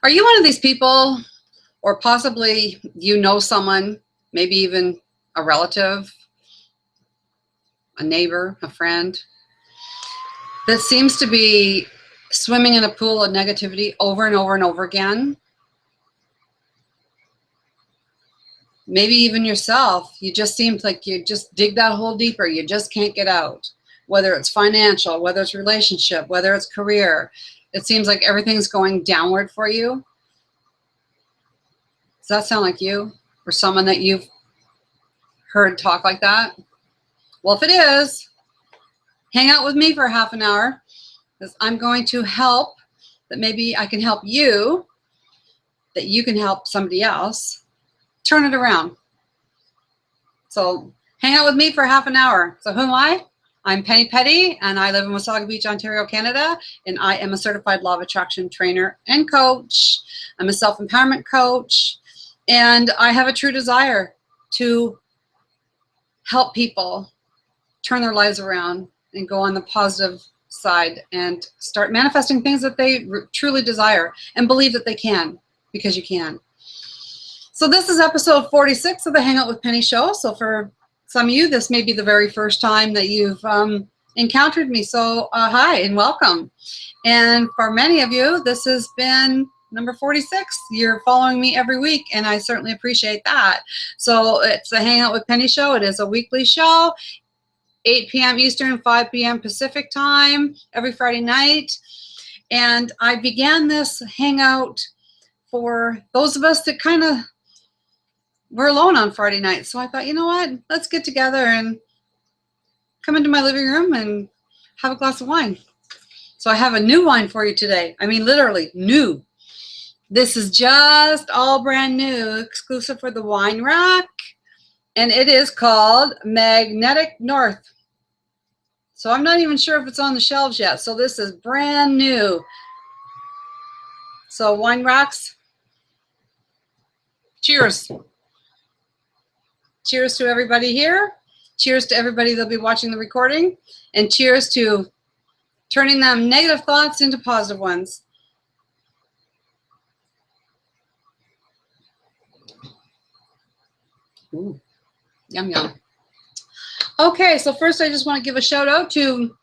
Are you one of these people, or possibly you know someone, maybe even a relative, a neighbor, a friend, that seems to be swimming in a pool of negativity over and over and over again? Maybe even yourself. You just seem like you just dig that hole deeper. You just can't get out. Whether it's financial, whether it's relationship, whether it's career. It seems like everything's going downward for you. Does that sound like you? Or someone that you've heard talk like that? Well, if it is, hang out with me for half an hour, because I'm going to help, that maybe I can help you, that you can help somebody else turn it around. So hang out with me for half an hour. So who am I? I'm Penny Peddie, and I live in Wasaga Beach, Ontario, Canada, and I am a certified law of attraction trainer and coach. I'm a self-empowerment coach, and I have a true desire to help people turn their lives around and go on the positive side and start manifesting things that they truly desire and believe that they can, because you can. So this is episode 46 of the Hangout with Penny show. So for some of you, this may be the very first time that you've encountered me. So hi and welcome. And for many of you, this has been number 46. You're following me every week, and I certainly appreciate that. So it's the Hangout with Penny show. It is a weekly show, 8 p.m. Eastern, 5 p.m. Pacific time, every Friday night. And I began this hangout for those of us that kind of were alone on Friday night. So I thought, you know what, let's get together and come into my living room and have a glass of wine. So I have a new wine for you today. I mean, literally new. This is just all brand new, exclusive for the wine rack. And it is called Magnetic North. So I'm not even sure if it's on the shelves yet. So this is brand new. So wine racks, cheers. Cheers to everybody here. Cheers to everybody that'll be watching the recording. And cheers to turning them negative thoughts into positive ones. Ooh, yum, yum. Okay, so first I just want to give a shout out to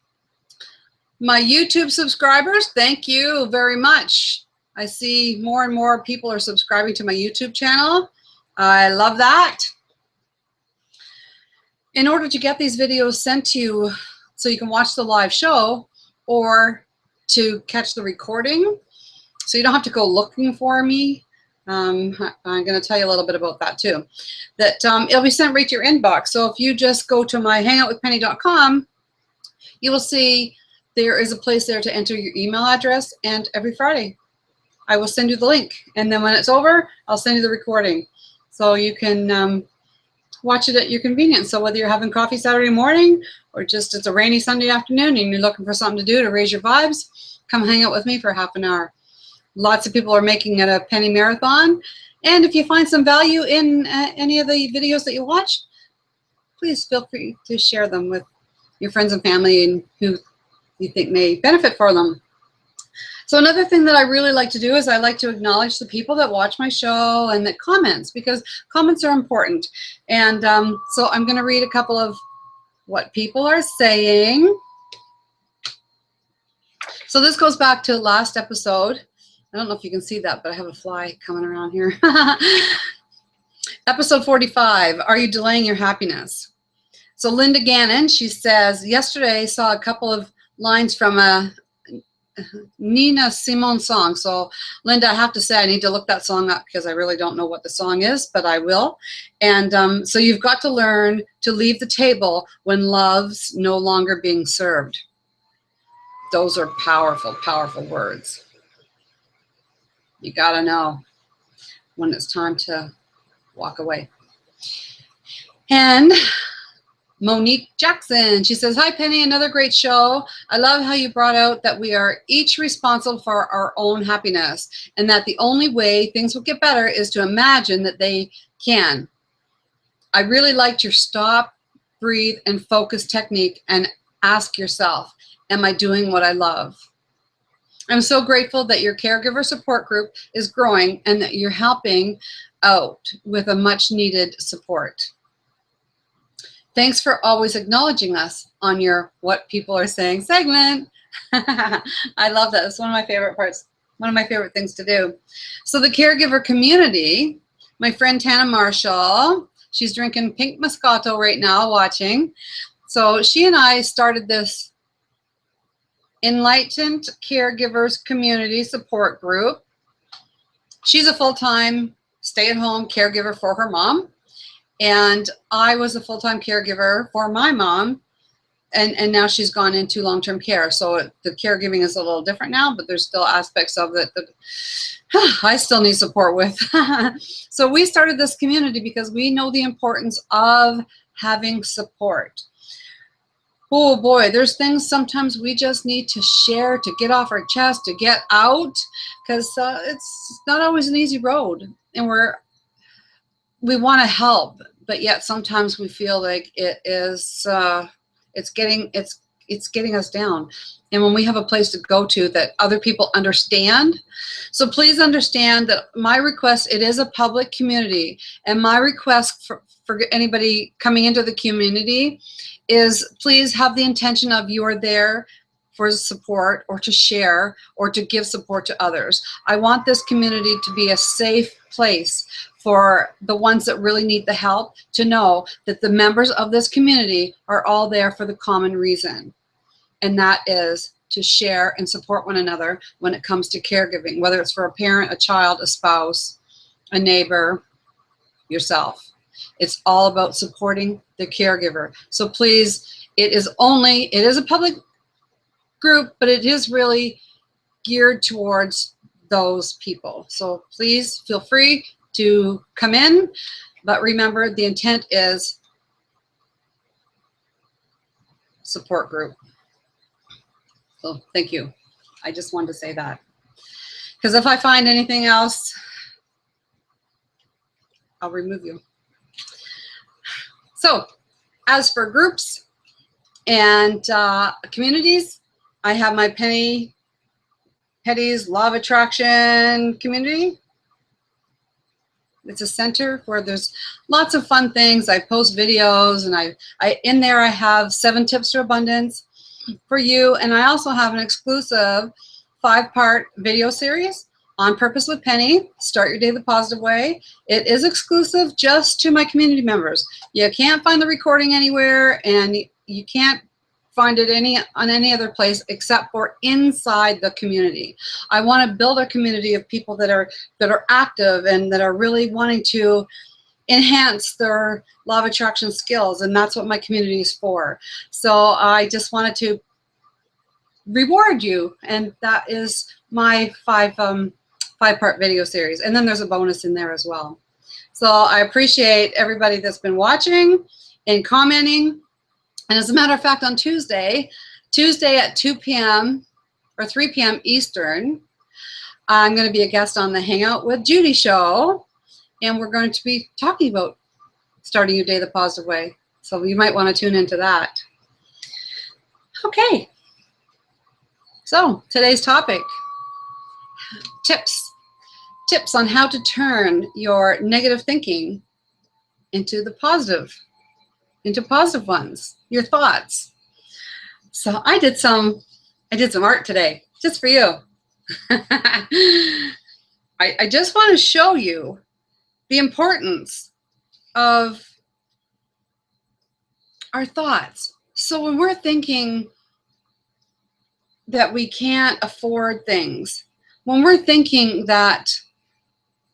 my YouTube subscribers. Thank you very much. I see more and more people are subscribing to my YouTube channel. I love that. In order to get these videos sent to you so you can watch the live show or to catch the recording, so you don't have to go looking for me, I'm going to tell you a little bit about that too. That it'll be sent right to your inbox. So if you just go to my hangoutwithpenny.com, you will see there is a place there to enter your email address, and every Friday I will send you the link. And then when it's over, I'll send you the recording. So you can watch it at your convenience. So whether you're having coffee Saturday morning or just it's a rainy Sunday afternoon and you're looking for something to do to raise your vibes, come hang out with me for half an hour. Lots of people are making it a penny marathon. And if you find some value in any of the videos that you watch, please feel free to share them with your friends and family and who you think may benefit for them. So another thing that I really like to do is I like to acknowledge the people that watch my show and that comments, because comments are important. And so I'm going to read a couple of what people are saying. So this goes back to last episode. I don't know if you can see that, but I have a fly coming around here. Episode 45, are you delaying your happiness? So Linda Gannon, she says, yesterday I saw a couple of lines from a Nina Simone song. So Linda, I have to say I need to look that song up because I really don't know what the song is, but I will. And so you've got to learn to leave the table when love's no longer being served. Those are powerful, powerful words. You got to know when it's time to walk away. And Monique Jackson, she says, hi Penny, another great show. I love how you brought out that we are each responsible for our own happiness, and that the only way things will get better is to imagine that they can. I really liked your stop, breathe, and focus technique, and ask yourself, am I doing what I love? I'm so grateful that your caregiver support group is growing and that you're helping out with a much needed support. Thanks for always acknowledging us on your What People Are Saying segment. I love that. It's one of my favorite parts, one of my favorite things to do. So the caregiver community, my friend Tana Marshall, she's drinking pink Moscato right now watching. So she and I started this Enlightened Caregivers Community Support Group. She's a full-time stay-at-home caregiver for her mom. And I was a full-time caregiver for my mom, and now she's gone into long-term care. So the caregiving is a little different now, but there's still aspects of it that I still need support with. So we started this community because we know the importance of having support. Oh boy, there's things sometimes we just need to share, to get off our chest, to get out, because it's not always an easy road, and we want to help, but yet sometimes we feel like it is it's getting us down. And when we have a place to go to that other people understand, so please understand that my request, it is a public community, and my request for anybody coming into the community is please have the intention of you are there for support or to share or to give support to others. I want this community to be a safe place for the ones that really need the help, to know that the members of this community are all there for the common reason. And that is to share and support one another when it comes to caregiving, whether it's for a parent, a child, a spouse, a neighbor, yourself. It's all about supporting the caregiver. So please, it is a public group, but it is really geared towards those people. So please feel free to come in, but remember the intent is support group. So thank you. I just wanted to say that, because if I find anything else, I'll remove you. So as for groups and communities, I have my Penny Peddie's Law of Attraction community. It's a center where there's lots of fun things. I post videos, and in there I have 7 tips to abundance for you. And I also have an exclusive 5-part video series, On Purpose with Penny, Start Your Day the Positive Way. It is exclusive just to my community members. You can't find the recording anywhere, and you can't find it on any other place except for inside the community. I want to build a community of people that are active and that are really wanting to enhance their law of attraction skills, and that's what my community is for. So I just wanted to reward you, and that is my 5-part video series, and then there's a bonus in there as well. So I appreciate everybody that's been watching and commenting. And as a matter of fact, on Tuesday at 2 p.m. or 3 p.m. Eastern, I'm going to be a guest on the Hangout with Judy show, and we're going to be talking about starting your day the positive way. So you might want to tune into that. Okay. So today's topic, tips on how to turn your negative thinking into positive ones, your thoughts. So I did some art today just for you. I just want to show you the importance of our thoughts. So when we're thinking that we can't afford things, when we're thinking that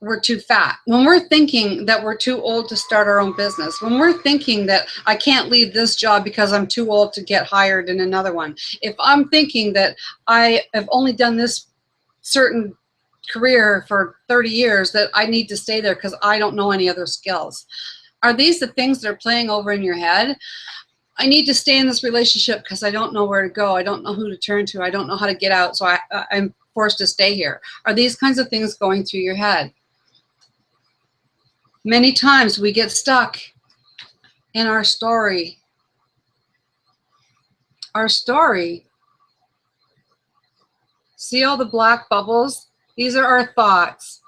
we're too fat, when we're thinking that we're too old to start our own business, when we're thinking that I can't leave this job because I'm too old to get hired in another one, if I'm thinking that I have only done this certain career for 30 years, that I need to stay there because I don't know any other skills, are these the things that are playing over in your head? I need to stay in this relationship because I don't know where to go. I don't know who to turn to. I don't know how to get out, so I'm forced to stay here. Are these kinds of things going through your head? Many times we get stuck in our story. Our story See all the black bubbles? These are our thoughts.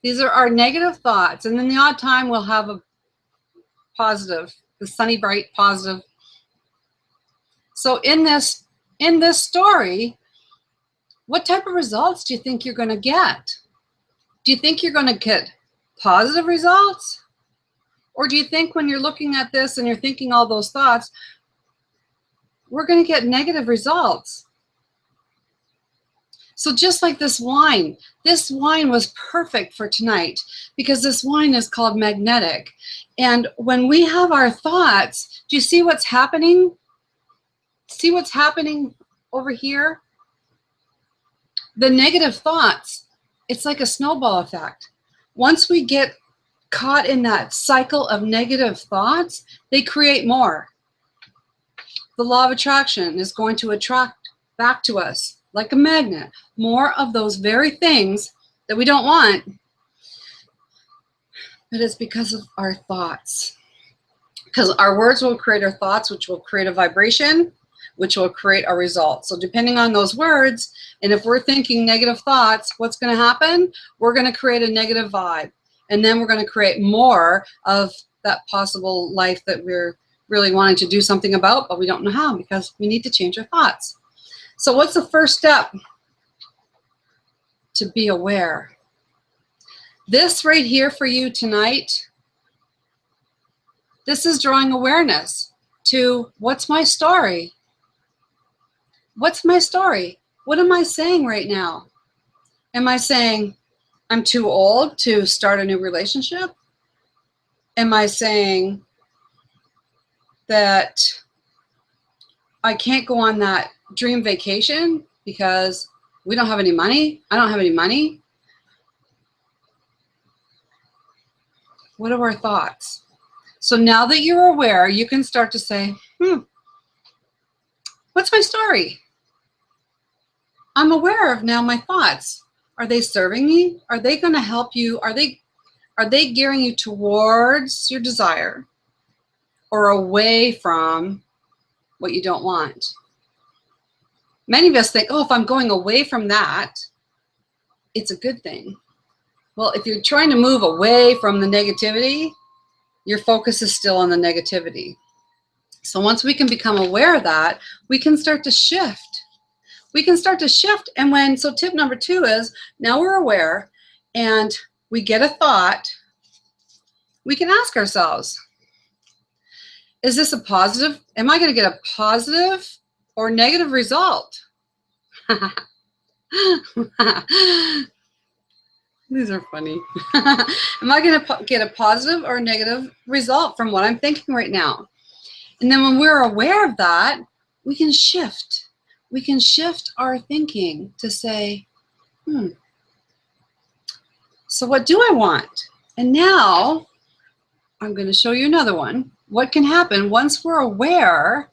These are our negative thoughts. And then the odd time we'll have a positive, the sunny, bright, positive. So in this story, what type of results do you think you're going to get? Do you think you're going to get positive results? Or do you think when you're looking at this and you're thinking all those thoughts, we're going to get negative results? So just like this wine was perfect for tonight because this wine is called magnetic. And when we have our thoughts, do you see what's happening? See what's happening over here? The negative thoughts, it's like a snowball effect. Once we get caught in that cycle of negative thoughts, they create more. The law of attraction is going to attract back to us like a magnet more of those very things that we don't want. But it's because of our thoughts. Because our words will create our thoughts, which will create a vibration, which will create a result. So depending on those words, and if we're thinking negative thoughts, what's going to happen? We're going to create a negative vibe. And then we're going to create more of that possible life that we're really wanting to do something about, but we don't know how because we need to change our thoughts. So what's the first step? To be aware. This right here for you tonight, this is drawing awareness to what's my story? What's my story? What am I saying right now? Am I saying I'm too old to start a new relationship? Am I saying that I can't go on that dream vacation because we don't have any money? I don't have any money. What are our thoughts? So now that you're aware, you can start to say, what's my story? I'm aware of now my thoughts. Are they serving me? Are they going to help you? Are they gearing you towards your desire or away from what you don't want? Many of us think, oh, if I'm going away from that, it's a good thing. Well, if you're trying to move away from the negativity, your focus is still on the negativity. So once we can become aware of that, we can start to shift. We can start to shift. And so tip number 2 is, now we're aware and we get a thought, we can ask ourselves, is this a positive? Am I going to get a positive or negative result? These are funny. Am I going to get a positive or negative result from what I'm thinking right now? And then when we're aware of that, we can shift. We can shift our thinking to say, so what do I want? And now I'm going to show you another one. What can happen once we're aware,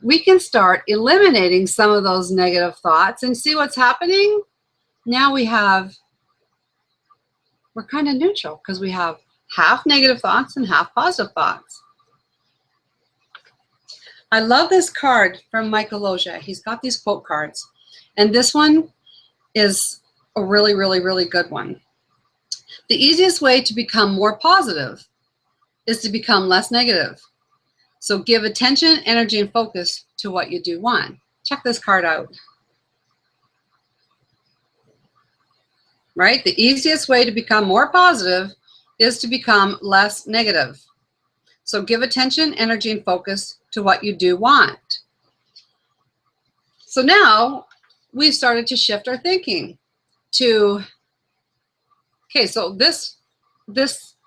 we can start eliminating some of those negative thoughts and see what's happening. Now we're kind of neutral because we have half negative thoughts and half positive thoughts. I love this card from Michael Loja. He's got these quote cards. And this one is a really, really, really good one. The easiest way to become more positive is to become less negative. So give attention, energy, and focus to what you do want. Check this card out. Right? The easiest way to become more positive is to become less negative. So give attention, energy, and focus to what you do want. So now we've started to shift our thinking to, okay, so this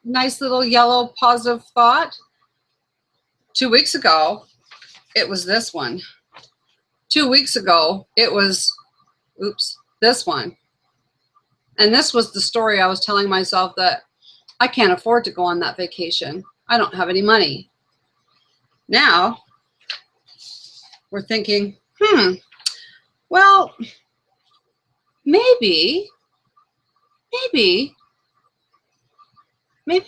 nice little yellow positive thought, 2 weeks ago, it was this one. 2 weeks ago, it was, this one. And this was the story I was telling myself that I can't afford to go on that vacation. I don't have any money. Now, we're thinking, well, maybe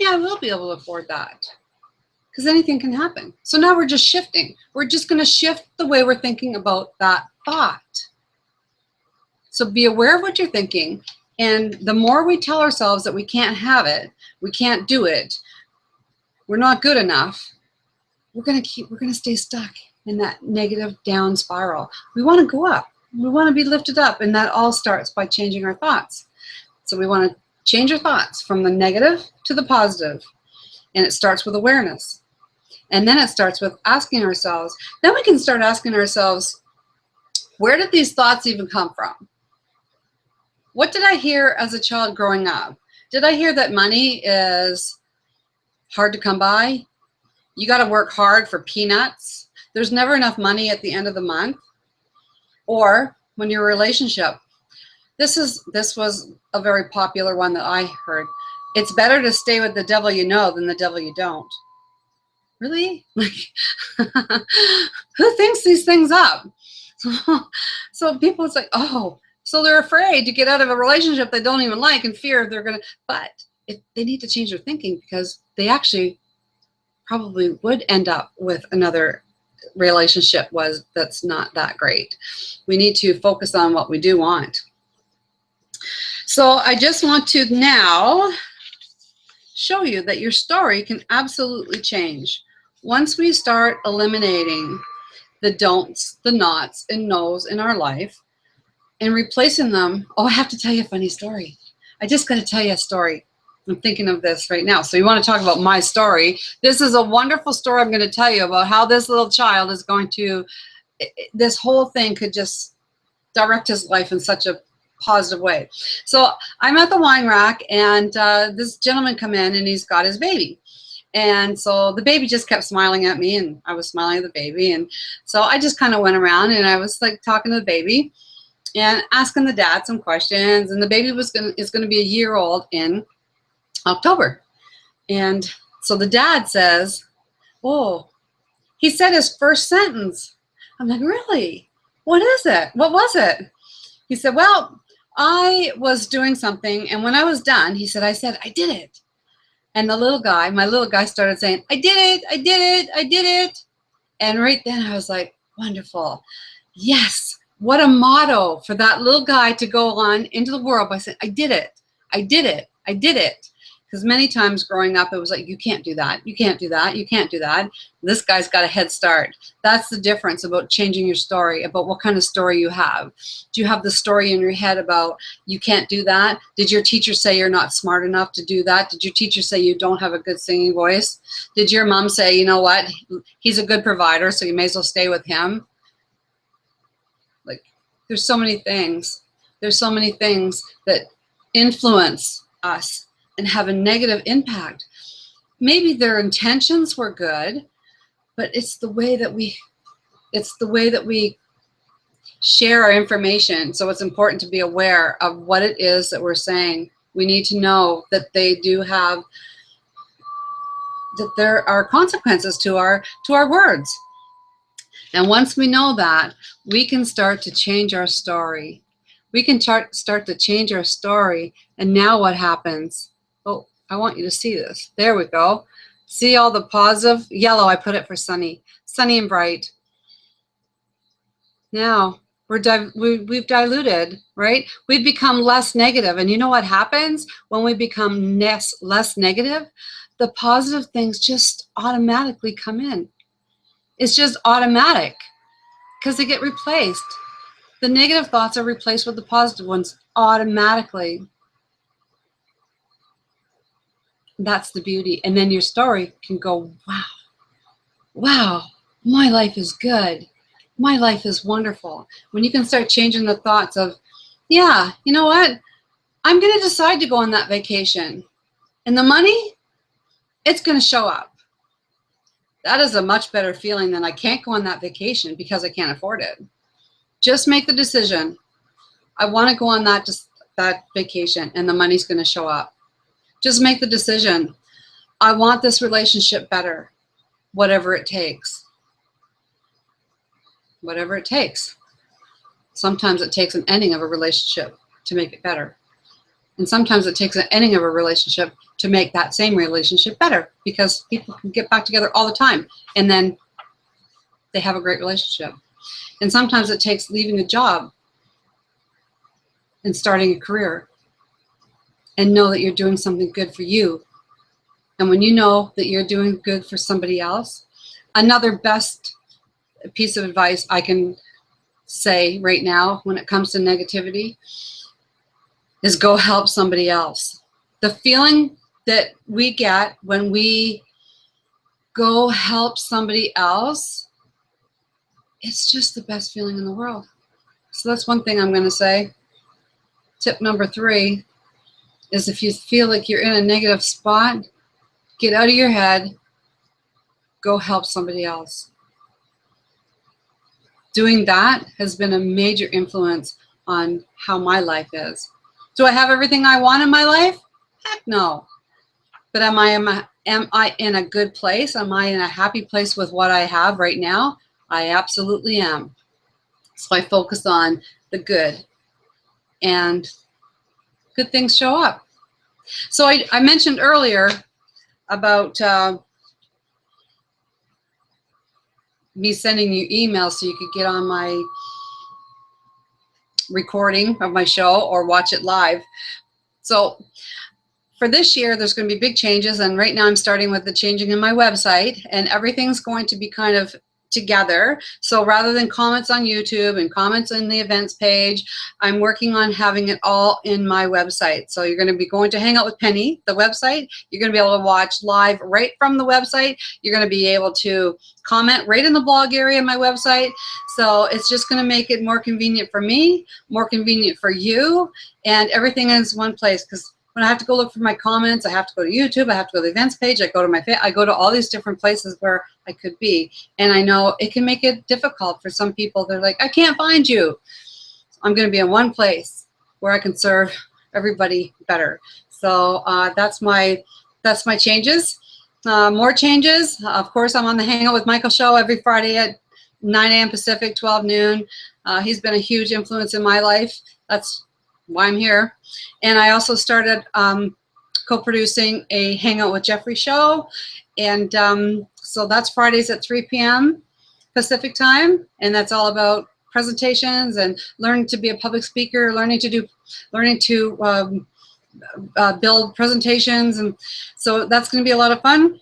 I will be able to afford that because anything can happen. So now we're just shifting. We're just going to shift the way we're thinking about that thought. So be aware of what you're thinking. And the more we tell ourselves that we can't have it, we can't do it, we're not good enough, we're going to stay stuck in that negative down spiral. We want to go up. We want to be lifted up. And that all starts by changing our thoughts. So we want to change our thoughts from the negative to the positive. And it starts with awareness. And then it starts with asking ourselves. Then we can start asking ourselves, where did these thoughts even come from? What did I hear as a child growing up? Did I hear that money is hard to come by? You got to work hard for peanuts. There's never enough money at the end of the month. Or when you're in a relationship, this was a very popular one that I heard. It's better to stay with the devil you know than the devil you don't. Really? Like, who thinks these things up? So people, it's like, oh, so they're afraid to get out of a relationship they don't even like and fear they're going to, but they need to change their thinking, because they actually probably would end up with another relationship that's not that great. We need to focus on what we do want. So I just want to now show you that your story can absolutely change. Once we start eliminating the don'ts, the nots, and no's in our life and replacing them. Oh, I have to tell you a funny story. I just got to tell you a story. I'm thinking of this right now. So you want to talk about my story. This is a wonderful story I'm going to tell you about how this little child is going to, this whole thing could just direct his life in such a positive way. So I'm at the wine rack, and this gentleman come in, and he's got his baby. And so the baby just kept smiling at me, and I was smiling at the baby. And so I just kind of went around, and I was like talking to the baby and asking the dad some questions. And the baby is going to be a year old in October. And so the dad says, oh, he said his first sentence. I'm like, really? What is it? What was it? He said, well, I was doing something, and when I was done, he said, I did it. And the little guy, my little guy, started saying, I did it, I did it, I did it. And right then I was like, wonderful. Yes, what a motto for that little guy to go on into the world by saying, I did it, I did it, I did it. Because many times growing up, it was like, you can't do that, you can't do that, you can't do that. This guy's got a head start. That's the difference about changing your story, about what kind of story you have. Do you have the story in your head about you can't do that? Did your teacher say you're not smart enough to do that? Did your teacher say you don't have a good singing voice? Did your mom say, you know what, he's a good provider, so you may as well stay with him? Like, there's so many things. There's so many things that influence us and have a negative impact. Maybe their intentions were good, but it's the way that we share our information. So it's important to be aware of what it is that we're saying. We need to know that that there are consequences to our words. And once we know that, we can start to change our story. We can start to change our story. And now what happens? Oh, I want you to see this. There we go. See all the positive? Yellow, I put it for sunny. Sunny and bright. Now, we've diluted, right? We've become less negative. And you know what happens when we become less negative? The positive things just automatically come in. It's just automatic because they get replaced. The negative thoughts are replaced with the positive ones automatically. That's the beauty. And then your story can go, wow, wow, my life is good. My life is wonderful. When you can start changing the thoughts of, yeah, you know what? I'm going to decide to go on that vacation. And the money, it's going to show up. That is a much better feeling than I can't go on that vacation because I can't afford it. Just make the decision. I want to go on that vacation, and the money's going to show up. Just make the decision. I want this relationship better, whatever it takes. Whatever it takes. Sometimes it takes an ending of a relationship to make it better. And sometimes it takes an ending of a relationship to make that same relationship better, because people can get back together all the time and then they have a great relationship. And sometimes it takes leaving a job and starting a career, and know that you're doing something good for you. And when you know that you're doing good for somebody else, another best piece of advice I can say right now when it comes to negativity is go help somebody else. The feeling that we get when we go help somebody else, it's just the best feeling in the world. So that's one thing I'm going to say. Tip number 3 is if you feel like you're in a negative spot, get out of your head, go help somebody else. Doing that has been a major influence on how my life is. Do I have everything I want in my life? Heck no. But am I in a good place? Am I in a happy place with what I have right now? I absolutely am. So I focus on the good, and good things show up. So I mentioned earlier about me sending you emails so you could get on my recording of my show or watch it live. So for this year, there's going to be big changes, and right now I'm starting with the changing in my website, and everything's going to be kind of together. So rather than comments on YouTube and comments in the events page, I'm working on having it all in my website. So you're going to be going to Hangout with Penny, the website. You're going to be able to watch live right from the website. You're going to be able to comment right in the blog area of my website. So it's just going to make it more convenient for me, more convenient for you, and everything is one place. Because when I have to go look for my comments, I have to go to YouTube, I have to go to the events page, I go to all these different places where I could be. And I know it can make it difficult for some people. They're like, I can't find you. I'm going to be in one place where I can serve everybody better. So that's my changes. More changes. Of course, I'm on the Hangout with Michael show every Friday at 9 a.m. Pacific, 12 noon. He's been a huge influence in my life. That's why I'm here. And I also started co-producing a Hangout with Jeffrey show. And so that's Fridays at 3 p.m. Pacific time. And that's all about presentations and learning to be a public speaker, learning to build presentations. And so that's going to be a lot of fun.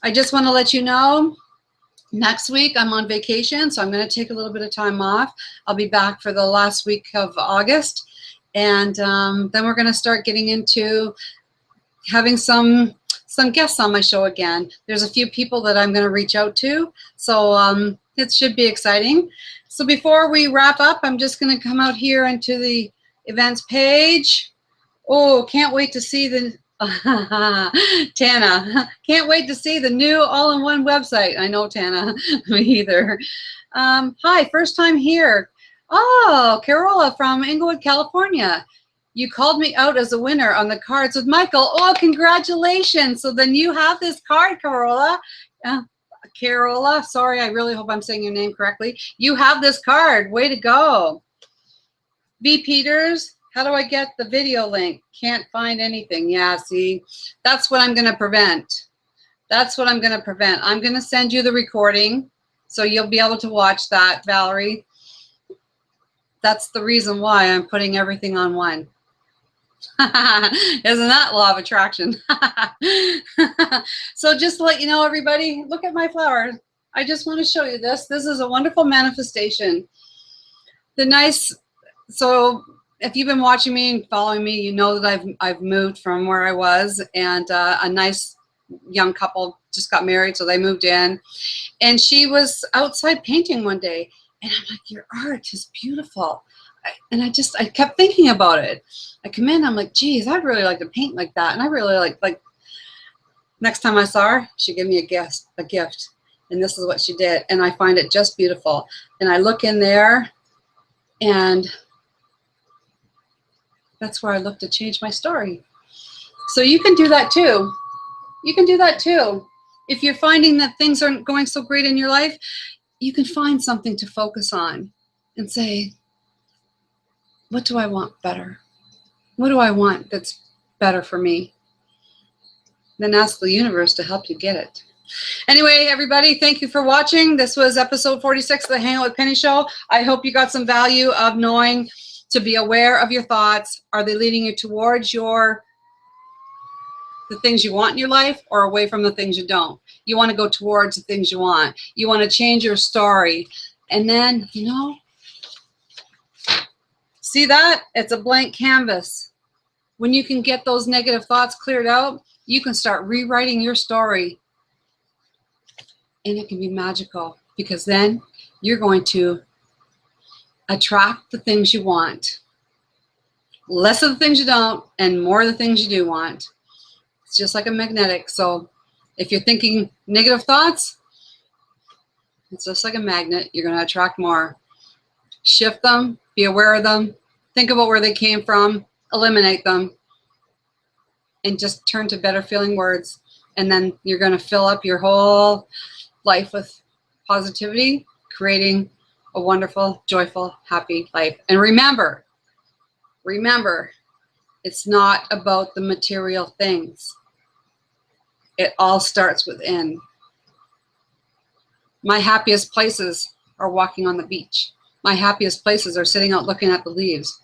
I just want to let you know, next week I'm on vacation, so I'm going to take a little bit of time off. I'll be back for the last week of August. And then we're going to start getting into having some guests on my show again. There's a few people that I'm going to reach out to, so it should be exciting. So before we wrap up, I'm just going to come out here into the events page. Oh, can't wait to see the Tana. Can't wait to see the new all-in-one website. I know, Tana. Me either. Hi, first time here. Oh, Carola from Inglewood, California. You called me out as a winner on the cards with Michael. Oh, congratulations. So then you have this card, Carola. Carola, sorry, I really hope I'm saying your name correctly. You have this card. Way to go. V. Peters, how do I get the video link? Can't find anything. Yeah, see, that's what I'm going to prevent. That's what I'm going to prevent. I'm going to send you the recording so you'll be able to watch that, Valerie. That's the reason why I'm putting everything on one. Isn't that law of attraction? So just to let you know, everybody, look at my flowers. I just want to show you this. This is a wonderful manifestation. So if you've been watching me and following me, you know that I've moved from where I was, and a nice young couple just got married, so they moved in. And she was outside painting one day. And I'm like, your art is beautiful. And I kept thinking about it. I come in, I'm like, geez, I'd really like to paint like that. And I really like next time I saw her, she gave me a gift. And this is what she did. And I find it just beautiful. And I look in there, and that's where I look to change my story. So you can do that too. You can do that too. If you're finding that things aren't going so great in your life, you can find something to focus on and say, what do I want better? What do I want that's better for me? Then ask the universe to help you get it. Anyway, everybody, thank you for watching. This was episode 46 of the Hangout with Penny show. I hope you got some value of knowing to be aware of your thoughts. Are they leading you towards the things you want in your life, or away from the things you don't? You want to go towards the things you want. You want to change your story. And then, you know, see that? It's a blank canvas. When you can get those negative thoughts cleared out, you can start rewriting your story. And it can be magical, because then you're going to attract the things you want. Less of the things you don't, and more of the things you do want. It's just like a magnetic. So if you're thinking negative thoughts, it's just like a magnet. You're going to attract more. Shift them, be aware of them, think about where they came from, eliminate them, and just turn to better feeling words. And then you're going to fill up your whole life with positivity, creating a wonderful, joyful, happy life. And remember, it's not about the material things. It all starts within. My happiest places are walking on the beach. My happiest places are sitting out looking at the leaves.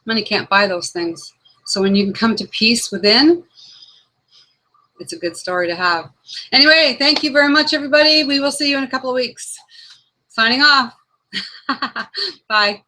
Money can't buy those things. So when you can come to peace within, it's a good story to have. Anyway, thank you very much, everybody. We will see you in a couple of weeks. Signing off. Bye.